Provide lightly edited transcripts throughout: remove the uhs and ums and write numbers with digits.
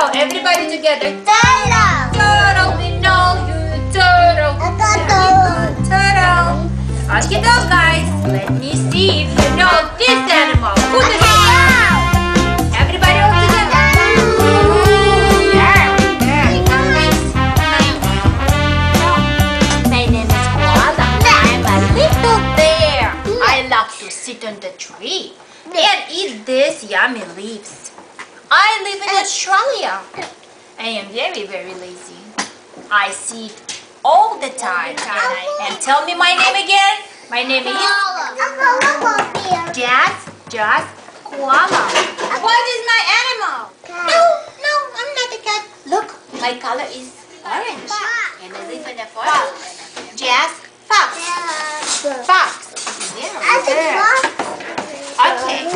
Turtle. Everybody together. Turtle. Turtle, we know you. Turtle. Turtle. Okay, guys. Let me see if you know this animal. Who does it know? Everybody all together. My name is Koala. I'm a little bear. I love to sit on the tree and eat these yummy leaves. I live in Australia. I am very, very lazy. I sit all the time. And tell me my name again. My name is Jazz Koala. What is my animal? No, I'm not a cat. Look, my color is orange. And I live in the forest. Jazz Fox. Fox. Okay.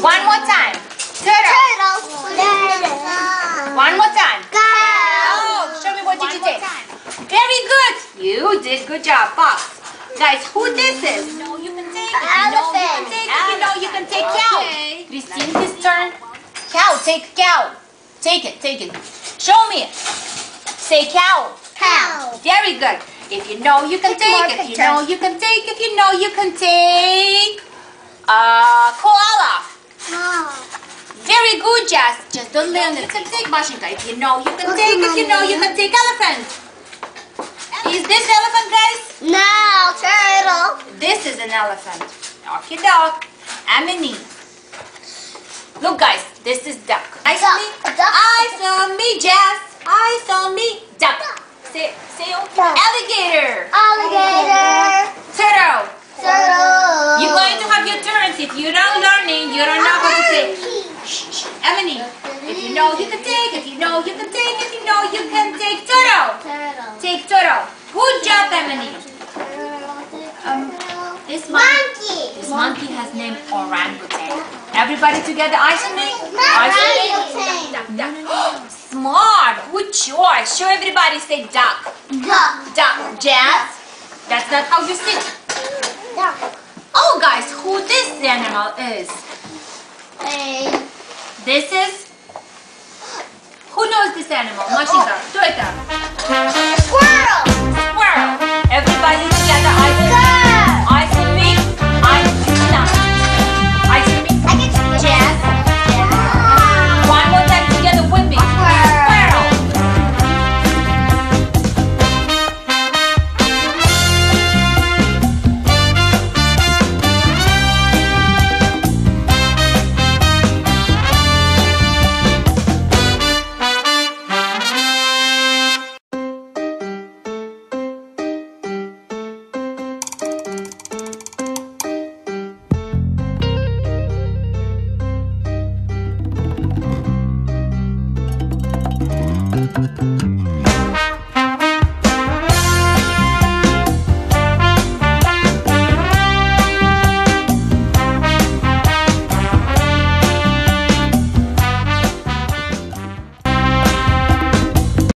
One more time. Turtle. One more time. Oh, show me what did you take. Very good. You did good job, Fox. Guys, who this is? No, you can take it. You know you can take cow. Christine, this turn. Cow, take cow. Take it. Show me. Say cow. Cow. Very good. If you know you can take it. You know you can take it. You know you can take koala. Very good, Jazz. Just don't learn it. You can take Mashinka. If you know you can take it. You know you can take elephant. Is this elephant, guys? No, turtle. This is an elephant. Okie doke. Amini. Look, guys. This is duck. Eyes on me. Eyes on me, Jazz. Eyes on me. Duck. Say alligator. Alligator. Turtle. Turtle. You're going to have your turns. If you're not learning, you don't know what to say. Shh. Emily, if you know you can take it, you know you can take it, you know you can take turtle. Take turtle. Good job, Emily. This monkey has named orangutan. Everybody together, eyes on me. Eyes on me. Smart. Good choice. Show everybody. Say duck. Duck. Jazz. That's not how you sit. Oh, guys, who this animal is? This is. Who knows this animal? Mashinka, do it up. Squirrel. Squirrel. Everybody together. Eyes on me. Eyes on me. Jazz. One more time together with me. Squirrel.